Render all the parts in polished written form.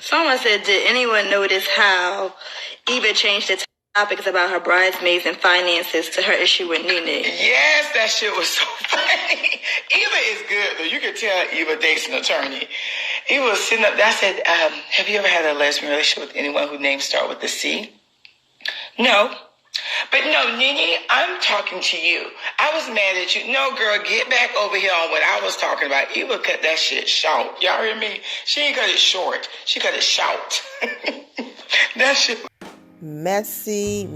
Someone said, did anyone notice how Eva changed the topics about her bridesmaids and finances to her issue with Nene? Yes, that shit was so funny. Eva is good, though. You can tell Eva dates an attorney. Eva was sitting up there. I said, have you ever had a lesbian relationship with anyone whose name start with the C? No. But no, Nene, I'm talking to you. I was mad at you. No, girl, get back over here on what I was talking about. Eva cut that shit short. Y'all hear me? She ain't cut it short. She cut it short. That shit. Messy.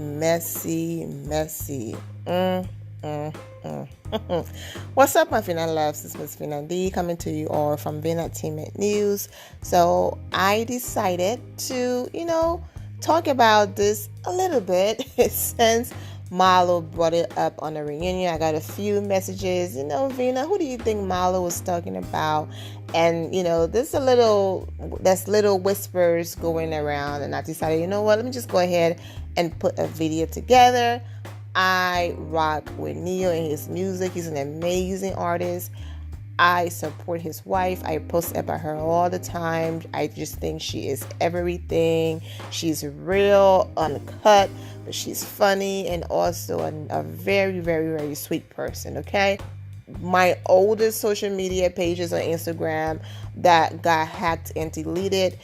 What's up, my Vina loves? This is Vina D coming to you all from Vinatainment News. So I decided to, talk about this a little bit since Marlo brought it up on the reunion. I got a few messages, Vina, who do you think Marlo was talking about? And, there's little whispers going around, and I decided, let me just go ahead and put a video together. I rock with Neyo and his music. He's an amazing artist. I support his wife. I post about her all the time. I just think she is everything. She's real, uncut, but she's funny and also a very, very, very sweet person, okay? My oldest social media pages on Instagram that got hacked and deleted,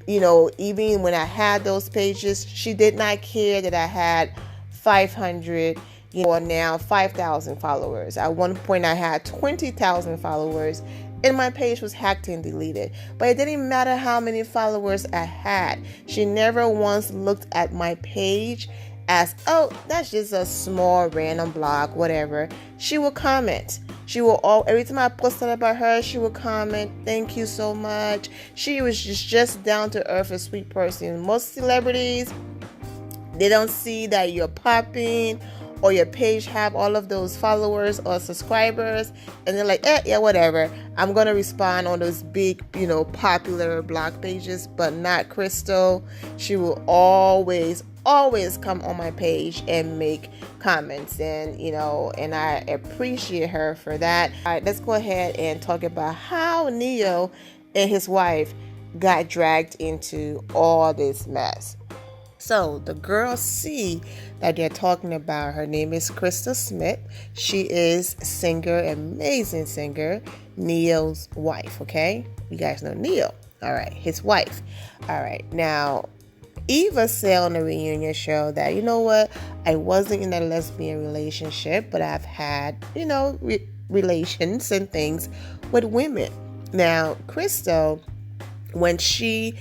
even when I had those pages, she did not care that I had 500 or now 5,000 followers. At one point I had 20,000 followers and my page was hacked and deleted. But it didn't matter how many followers I had. She never once looked at my page as, oh, that's just a small random blog, whatever. She will comment. Every time I posted about her, she would comment, thank you so much. She was just down to earth, a sweet person. Most celebrities, they don't see that you're popping or your page have all of those followers or subscribers, and they're like, yeah, whatever. I'm going to respond on those big, popular blog pages, but not Crystal. She will always come on my page and make comments, and, and I appreciate her for that. All right, let's go ahead and talk about how Neyo and his wife got dragged into all this mess. So the girl C that they're talking about, her name is Crista Smith. She is singer, amazing singer, Neyo's wife, okay? You guys know Neyo. All right, his wife. All right, now Eva said on the reunion show that, I wasn't in a lesbian relationship, but I've had, relations and things with women. Now, Crystal, when she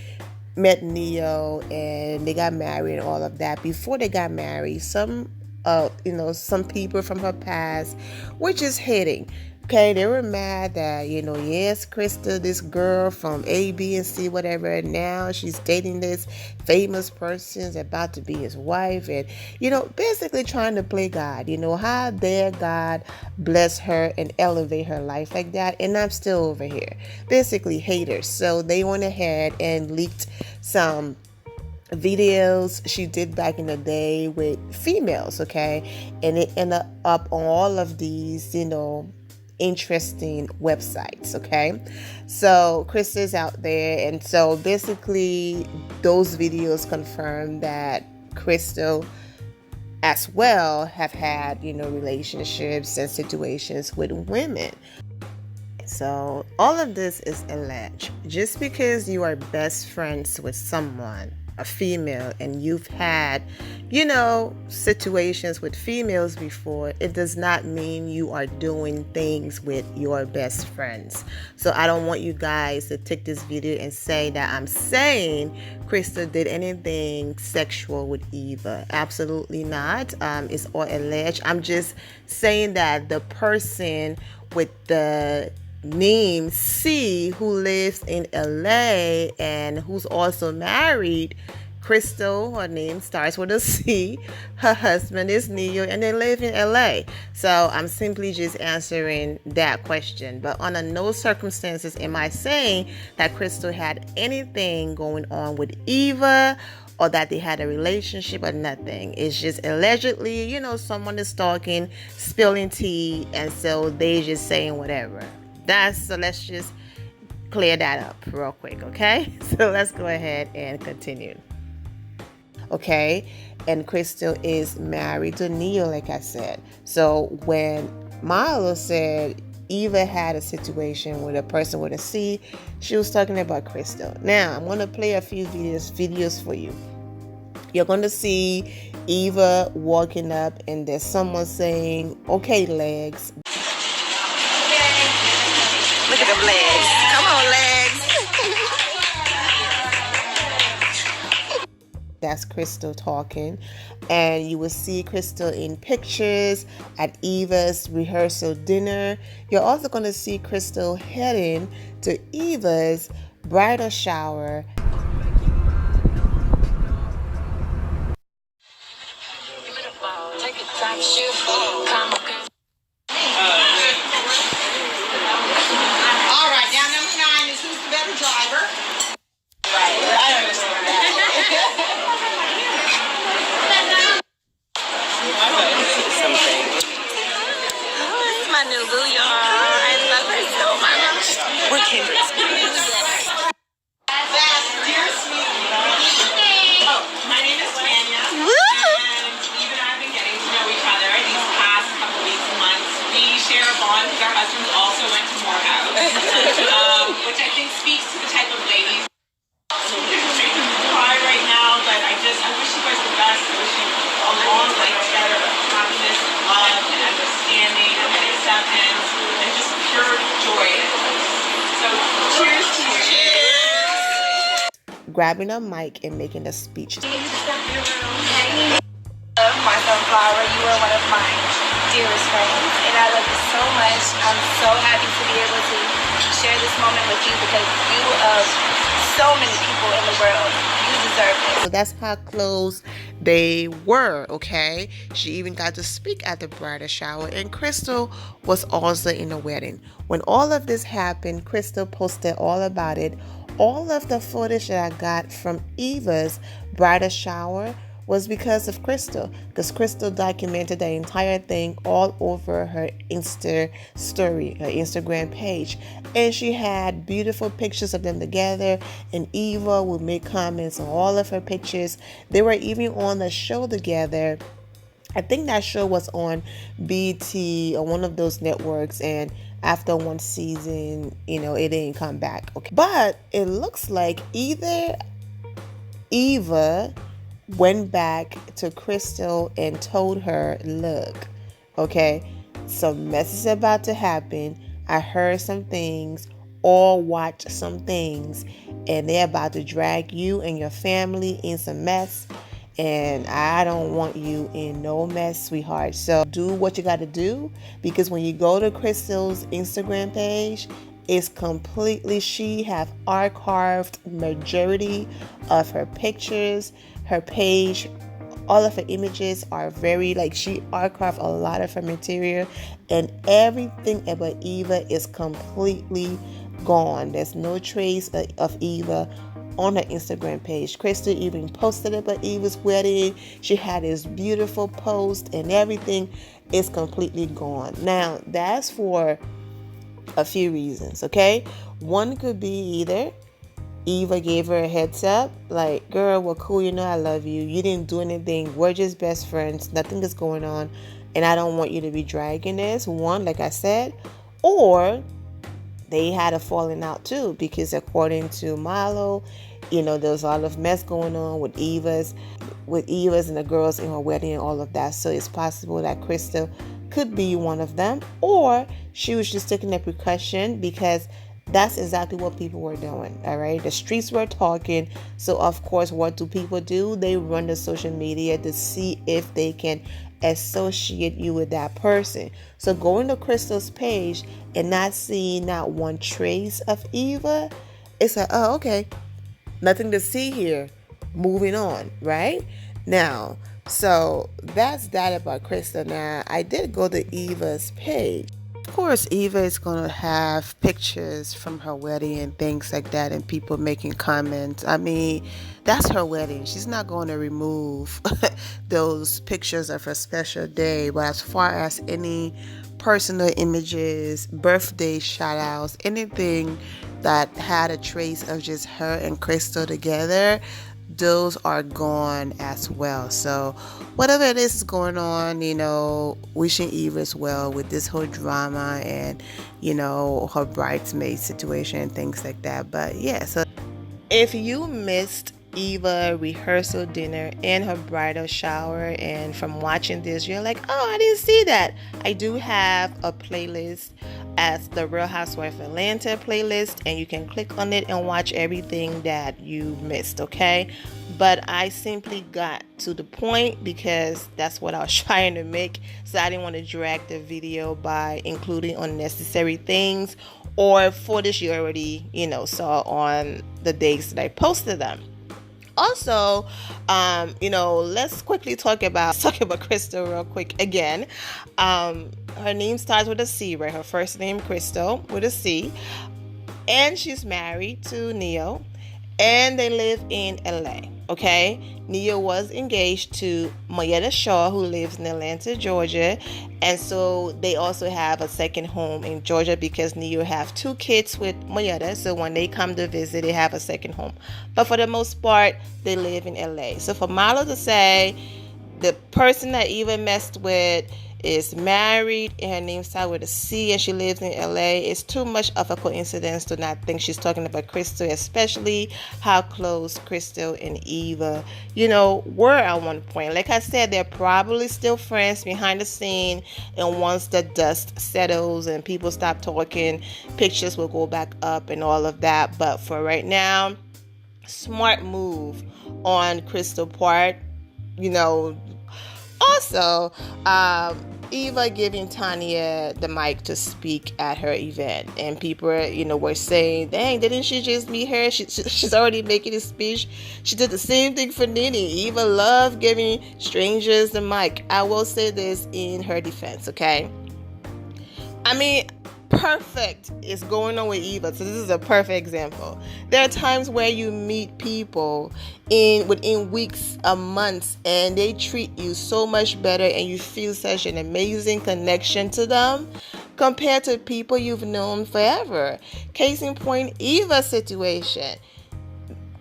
met Neyo and they got married and all of that, before they got married, some people from her past were just hating. Okay, they were mad that, yes, Crista, this girl from A, B, and C, whatever, and now she's dating this famous person, about to be his wife, and, basically trying to play God. How dare God bless her and elevate her life like that, and I'm still over here. Basically haters. So they went ahead and leaked some videos she did back in the day with females, okay? And it ended up on all of these, interesting websites, okay? So Crista is out there, and so basically those videos confirm that Crystal as well have had, relationships and situations with women. So all of this is alleged. Just because you are best friends with someone, a female, and you've had, situations with females before, it does not mean you are doing things with your best friends. So I don't want you guys to take this video and say that I'm saying Crista did anything sexual with Eva. Absolutely not. It's all alleged. I'm just saying that the person with the name C, who lives in LA and who's also married, Crystal, her name starts with a C. Her husband is Neyo, and they live in LA. So I'm simply just answering that question. But under no circumstances am I saying that Crystal had anything going on with Eva or that they had a relationship or nothing. It's just allegedly, someone is talking, spilling tea, and so they just saying whatever. So let's just clear that up real quick, okay? So let's go ahead and continue. Okay, and Crystal is married to Neyo, like I said. So when Marlo said Eva had a situation with a person with a C, she was talking about Crystal. Now I'm gonna play a few videos for you. You're gonna see Eva walking up, and there's someone saying, "Okay, legs." Look at them legs. Come on, legs. That's Crystal talking, and you will see Crystal in pictures at Eva's rehearsal dinner. You're also going to see Crystal heading to Eva's bridal shower. All right, now number 9 is who's the better driver? Right, I understand that. This is my new boo, y'all. I love her so much. We're kindred spirits. That's dear sweetie. Oh, my name is Tanya. Woo! And Eve and I have been getting to know each other these past couple weeks and months. We share a bond because our husbands also went to Morehouse, which I think speaks to the type of ladies. Cry right now, but I wish you guys the best. I wish you a long life together of happiness, love, and understanding, and acceptance, and just pure joy. So, cheers to you. Cheers. Grabbing a mic and making a speech. My sunflower, you are one of my dearest friends, and I love you so much. I'm so happy to be able to share this moment with you because you of so many people in the world, you deserve it. So that's how close they were, okay? She even got to speak at the bridal shower, and Crystal was also in the wedding. When all of this happened, Crystal posted all about it. All of the footage that I got from Eva's bridal shower was because of Crystal, because Crystal documented the entire thing all over her Insta story, her Instagram page, and she had beautiful pictures of them together, and Eva would make comments on all of her pictures. They were even on the show together. I think that show was on BT or one of those networks, and after one season, it didn't come back. Okay, but it looks like either Eva went back to Crystal and told her, look, okay, some mess is about to happen. I heard some things or watched some things, and they're about to drag you and your family in some mess, and I don't want you in no mess, sweetheart. So do what you got to do, because when you go to Crystal's Instagram page, it's completely, she have archived majority of her pictures. Her page, all of her images are very, she archived a lot of her material, and everything about Eva is completely gone. There's no trace of Eva on her Instagram page. Crystal even posted about Eva's wedding. She had this beautiful post, and everything is completely gone. Now, that's for a few reasons, okay? One could be either Eva gave her a heads up, like, girl, well, cool, I love you. You didn't do anything. We're just best friends. Nothing is going on, and I don't want you to be dragging this. One, like I said, or they had a falling out too, because according to Marlo, there's a lot of mess going on with Eva's and the girls in her wedding and all of that. So it's possible that Crystal could be one of them, or she was just taking a precaution because that's exactly what people were doing. All right, the streets were talking, so of course, what do people do? They run the social media to see if they can associate you with that person. So going to Crystal's page and not seeing not one trace of Eva, it's like, oh, okay, nothing to see here, moving on, right? Now, so that's that about Crystal. Now, I did go to Eva's page. Of course, Eva is going to have pictures from her wedding and things like that, and people making comments. I mean, that's her wedding. She's not going to remove those pictures of her special day. But as far as any personal images, birthday shout outs, anything that had a trace of just her and Crystal together, those are gone as well. So whatever it is going on, wishing Eva as well with this whole drama and her bridesmaid situation and things like that. But yeah, so if you missed Eva rehearsal dinner and her bridal shower, and from watching this you're like, oh, I didn't see that, I do have a playlist as the Real Housewives of Atlanta playlist, and you can click on it and watch everything that you missed, okay? But I simply got to the point because that's what I was trying to make, so I didn't want to drag the video by including unnecessary things or footage you already saw on the days that I posted them. Also, let's quickly talk about Crystal real quick again. Her name starts with a C, right? Her first name, Crystal, with a C. And she's married to Neyo. And they live in LA, okay? Neyo was engaged to Mayetta Shaw, who lives in Atlanta, Georgia. And so they also have a second home in Georgia because Neyo have 2 kids with Mayetta. So when they come to visit, they have a second home. But for the most part, they live in LA. So for Marlo to say the person that Eva messed with is married and her name starts with a C and she lives in LA, it's too much of a coincidence to not think she's talking about Crystal, especially how close Crystal and Eva, were at one point. Like I said, they're probably still friends behind the scene, and once the dust settles and people stop talking, pictures will go back up and all of that. But for right now, smart move on Crystal part, Also, Eva giving Tanya the mic to speak at her event, and people, were saying, "Dang, didn't she just meet her? She's already making a speech. She did the same thing for Nene." Eva loved giving strangers the mic. I will say this in her defense, okay? I mean, perfect is going on with Eva. So this is a perfect example. There are times where you meet people within weeks or months and they treat you so much better and you feel such an amazing connection to them compared to people you've known forever. Case in point, Eva's situation.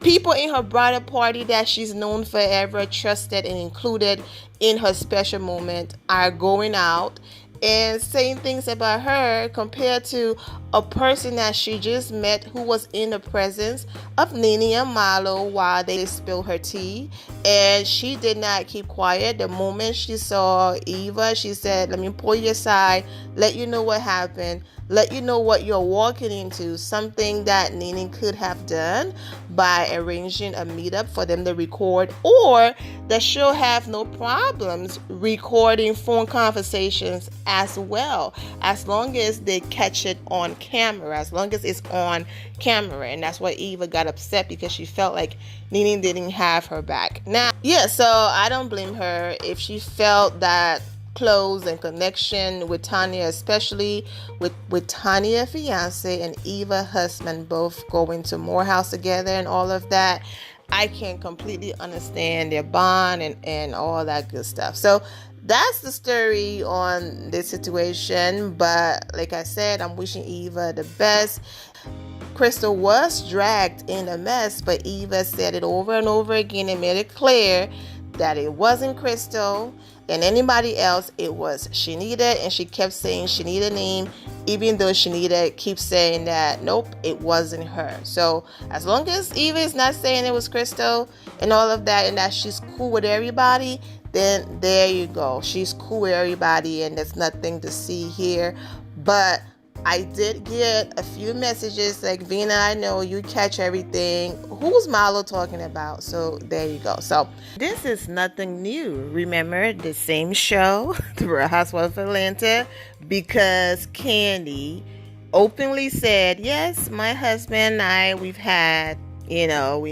People in her bridal party that she's known forever, trusted and included in her special moment are going out and saying things about her compared to a person that she just met who was in the presence of Nene and Marlo while they spilled her tea. And she did not keep quiet. The moment she saw Eva, she said, "Let me pull you aside, let you know what happened, let you know what you're walking into." Something that Nene could have done by arranging a meetup for them to record, or that she'll have no problems recording phone conversations as well, as long as they catch it on camera, as long as it's on camera. And that's why Eva got upset, because she felt like Nene didn't have her back. Now, yeah, so I don't blame her if she felt that close and connection with Tanya, especially with Tanya fiance and Eva husband both going to Morehouse together and all of that. I can completely understand their bond and all that good stuff. So that's the story on this situation. But like I said, I'm wishing Eva the best. Crystal was dragged in a mess, but Eva said it over and over again and made it clear that it wasn't Crystal and anybody else, it was Shanita, and she kept saying Shanita's name, even though Shanita keeps saying that nope, it wasn't her. So as long as Eva is not saying it was Crystal and all of that, and that she's cool with everybody, then there you go. She's cool with everybody and there's nothing to see here. But I did get a few messages like, "Vina, I know you catch everything. Who's Marlo talking about?" So there you go. So this is nothing new. Remember the same show, The Real Housewives of Atlanta, because Candy openly said, "Yes, my husband and I, we've had, we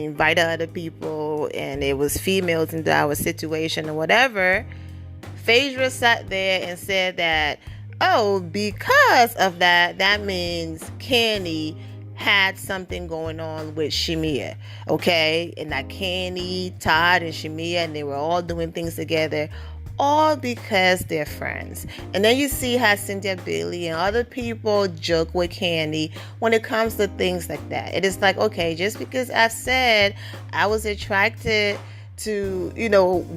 invited other people and it was females into our situation or whatever." Phaedra sat there and said that, oh, because of that, that means Candy had something going on with Shamia, okay? And that Candy, Todd, and Shamia, and they were all doing things together. all because they're friends. And then you see how Cynthia Bailey and other people joke with Candy when it comes to things like that. It is like, okay, just because I've said I was attracted to,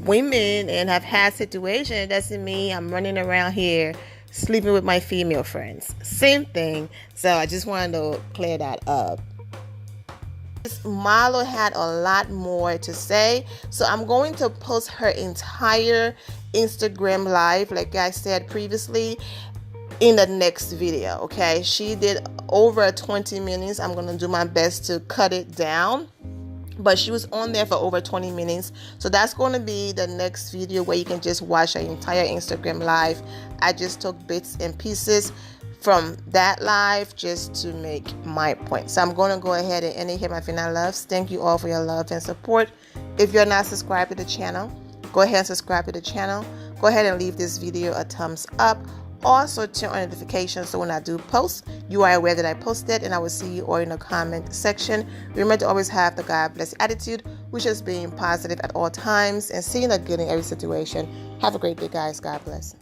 women and have had situations, doesn't mean I'm running around here sleeping with my female friends. Same thing. So I just wanted to clear that up. Marlo had a lot more to say, so I'm going to post her entire Instagram live, like I said previously, in the next video. Okay, she did over 20 minutes. I'm going to do my best to cut it down, but she was on there for over 20 minutes, so that's going to be the next video where you can just watch her entire Instagram live. I just took bits and pieces from that live just to make my point. So I'm going to go ahead and end it here, my Vina loves. Thank you all for your love and support. If you're not subscribed to the channel, go ahead and subscribe to the channel. Go ahead and leave this video a thumbs up. Also turn on notifications so when I do post, you are aware that I posted, and I will see you all in the comment section. Remember to always have the God bless attitude, which is being positive at all times and seeing the good in every situation. Have a great day, guys. God bless.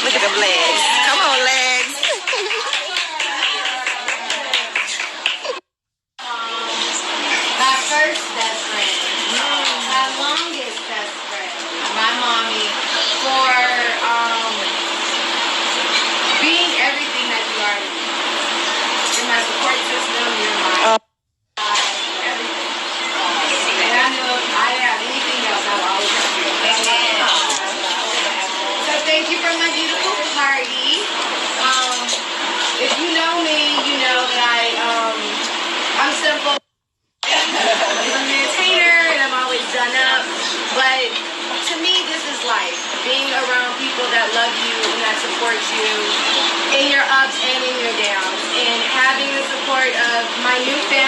Look at them legs. Come on, legs. My first best friend. My longest best friend. My mommy. For being everything that you are. You're my support system. You're my everything. And I know if I have anything else, I will always have you. So thank you for my beautiful party. If you know me, you know that I'm simple. I'm an entertainer and I'm always done up. But to me, this is life. Being around people that love you and that support you in your ups and in your downs. And having the support of my new family.